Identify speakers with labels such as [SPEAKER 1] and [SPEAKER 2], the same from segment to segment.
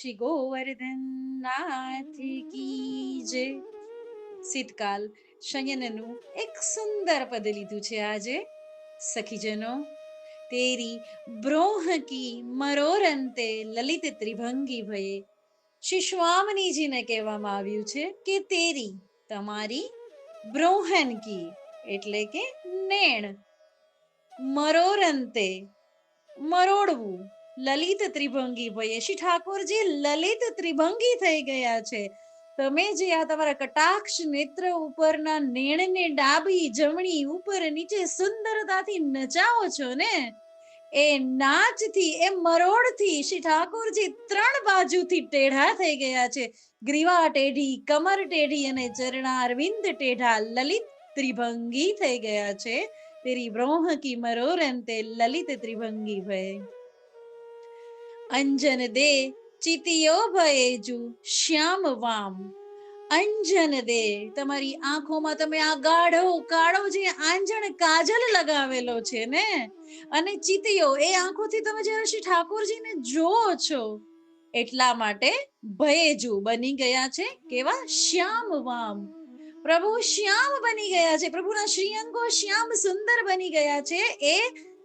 [SPEAKER 1] શ્રી ગોવર્ધન નાથ કી જય. શીતકાલ શયનનું એક સુંદર પદ લીધું છે આજે. સખીજનો, તેરી બ્રોહ કી મરોરંતે લલિત ત્રિભંગી ભયે. શ્રી સ્વામિનીજીને કહેવામાં આવ્યું છે કે તેરી, તમારી, બ્રોહન કી એટલે કે નેણ, મરોરંતે મરોડવું, લલિત ત્રિભંગી ભયે. શ્રી ઠાકોરજી લલિત ત્રિભંગી થઈ ગયા છે. તમે જે આ તમારા કટાક્ષ નેત્ર ઉપરના નેણને ડાબી જમણી ઉપર નીચે સુંદરતાથી નચાવો છો ને, એ નાચથી, એ મરોડથી શ્રી ઠાકોરજી ત્રણ બાજુથી ટેઢા થઈ ગયા છે. ગ્રીવા ટેઢી, કમર ટેઢી અને ચરણારવિંદ ટેઢા, લલિત ત્રિભંગી થઈ ગયા છે. તેરી બ્રોહ કી મરોરંતે લલિત ત્રિભંગી ભય. અંજન દે ચિતિયો ભયેજુ શ્યામ વામ. અંજન દે, તમારી આંખોમાં તમે આ ગાઢો કાળો જે આંજણ કાજલ લગાવેલો છે ને, અને ચિતિયો, એ આંખોથી તમે જ્યારે શ્રી ઠાકોરજીને જોવો છો એટલા માટે ભયેજુ બની ગયા છે. કેવા? શ્યામ વામ. પ્રભુ શ્યામ બની ગયા છે. પ્રભુના શ્રીઅંગો શ્યામ સુંદર બની ગયા છે. એ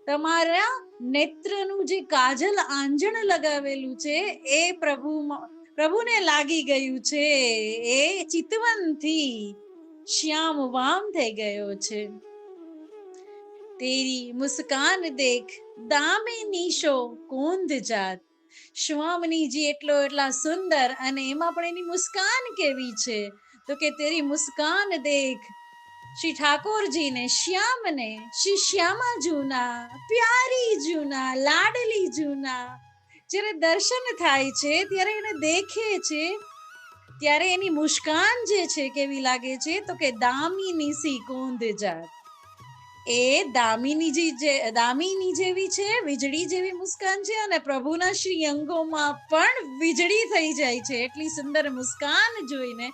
[SPEAKER 1] તમારા નેત્રનું જે કાજલ આંજણ લગાવેલું છે એ પ્રભુને લાગી ગયું છે. એ ચિતવનથી શ્યામ વામ થઈ ગયો છે. તેરી મુસ્કાન દેખ દામે નીશો કોંદ જાત. સ્વામિનીજી એટલા સુંદર, અને એમાં પણ એની મુસ્કાન કેવી છે, તો કે તેરી મુસ્કાન દેખ. શ્રી ઠાકોરજીને, શ્યામને, શ્રી શ્યામા જૂના, પ્યારી જૂના, લાડલી જૂના જ્યારે દર્શન થાય છે, ત્યારે એને દેખે છે, ત્યારે એની મુસ્કાન જે છે કેવી લાગે છે, તો કે દામિની સી કોંદ જાત. એ દામિની જેવી છે, વીજળી જેવી મુસ્કાન છે, અને પ્રભુના શ્રી અંગોમાં પણ વીજળી થઈ જાય છે. એટલી સુંદર મુસ્કાન જોઈને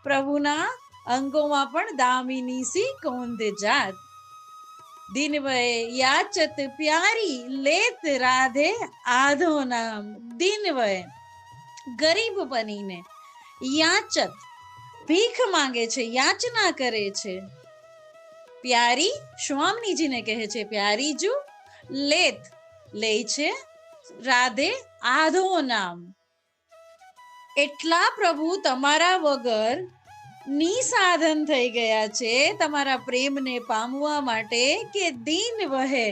[SPEAKER 1] પ્રભુના અંગોમાં પણ દામિની સી કોંદ જાત. દિનવય યાચત પ્યારી લેત રાધે આધો નામ. દિનવય, ગરીબ બનીને, યાચત, ભીખ માંગે છે, યાચના કરે છે. પ્યારી, સ્વામિનીજીને કહે છે પ્યારી જુ. લેત, લે છે. રાધે આધો નામ, એટલા પ્રભુ તમારા વગર નિસાધન થઈ ગયા છે તમારા પ્રેમને પામવા માટે, કે દીન વહે,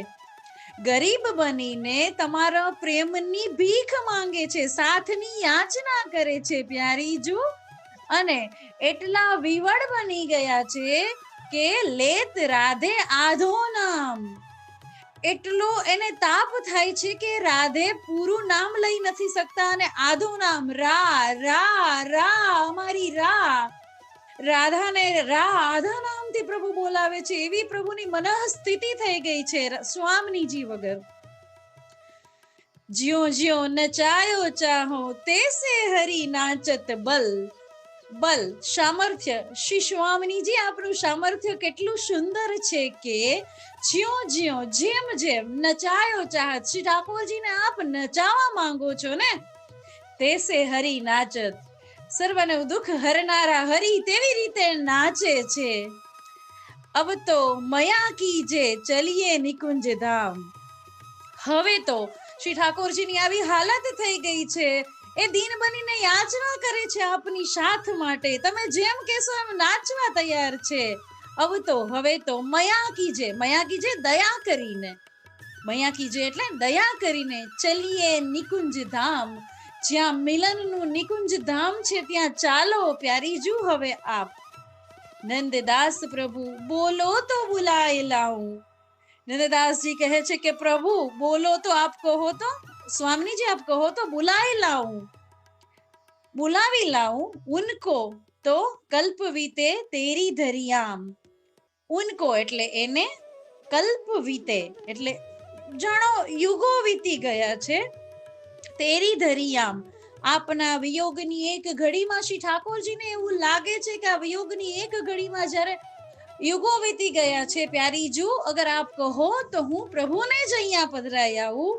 [SPEAKER 1] ગરીબ બનીને તમારા પ્રેમની ભીખ માંગે છે, સાથની યાચના કરે છે પ્યારીજુ. અને એટલા વિવળ બની ગયા છે કે લેત રાધે આધો નામ, એટલો એને તાપ થાય છે કે રાધે પૂરું નામ લઈ નથી શકતા, અને આધો નામ, રા રા રા, અમારી રા. રાધાને રા આધા નામથી પ્રભુ બોલાવે છે. એવી પ્રભુની મનઃસ્થિતિ થઈ ગઈ છે સ્વામિનીજી વગર. જ્યો જ્યો નચાયો ચાહો તેસે હરી નાચત બલ. બલ, સામર્થ્ય. શ્રી સ્વામિનીજી, આપનું સામર્થ્ય કેટલું સુંદર છે કે જ્યો જ્યો, જેમ જેમ, નચાયો ચાહત, શ્રી ઠાકોરજીને આપ નચાવા માંગો છો ને, તેસે હરી નાચત, સર્વનું દુઃખ હરનારા હરી તેવી રીતે નાચે છે. અબ તો મયા કીજે ચલીએ નિકુંજ ધામ. હવે તો શ્રી ઠાકોરજીની આવી હાલત થઈ ગઈ છે, એ દીન બનીને યાચના કરે છે આપની સાથ માટે. તમે જેમ કહેશો એમ નાચવા તૈયાર છે. હવે તો મયા કીજે દયા કરીને, મયા કીજે એટલે દયા કરીને, ચલીએ નિકુંજ ધામ, જ્યાં મિલનનું નિકુંજ ધામ છે ત્યાં ચાલો પ્યારીજુ હવે આપ. નંદદાસ પ્રભુ બોલો તો બુલાય લાઉં. નંદદાસજી કહે છે કે પ્રભુ બોલો તો, આપ કહો તો, સ્વામીજી આપ કહો તો બુલાય લાઉં, બુલાવી લાઉં. ઉनको તો કલ્પ વીતે તેરી ધરિયામ. ઉनको એટલે એને, કલ્પ વીતે એટલે જાણો યુગો વીતી ગયા છે. તેરી ધરિયામ, આપના વિયોગની એક ઘડીમાં શ્રી ઠાકોરજીને એવું લાગે છે કે આ વિયોગની એક ઘડીમાં જ્યારે યુગો વીતી ગયા છે પ્યારીજુ, અગર આપ કહો તો હું પ્રભુને જ અહીંયા પધરાઈ આવું.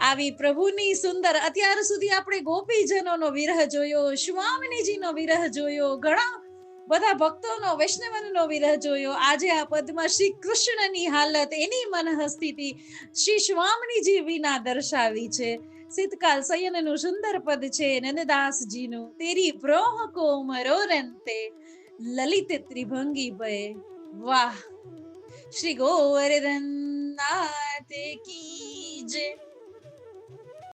[SPEAKER 1] આવી પ્રભુની સુંદર, અત્યાર સુધી આપણે ગોપીજનોનો વિરહ જોયો, સ્વામિનીજીનો વિરહ જોયો, ઘણા બધા ભક્તોનો, વૈષ્ણવનો વિરહ જોયો. આજે આ પદમાં શ્રી કૃષ્ણની હાલત, એની મનઃસ્થિતિ શ્રી સ્વામિનીજી વિના દર્શાવી છે. શીતકાલ શયનનું સુંદર પદ છે નંદદાસજીનું. તેરી પ્રોહ કો મરોરંતે લલિત ત્રિભંગી ભય. વાહ, શ્રી ગોવર્ધન નાથ કી જય.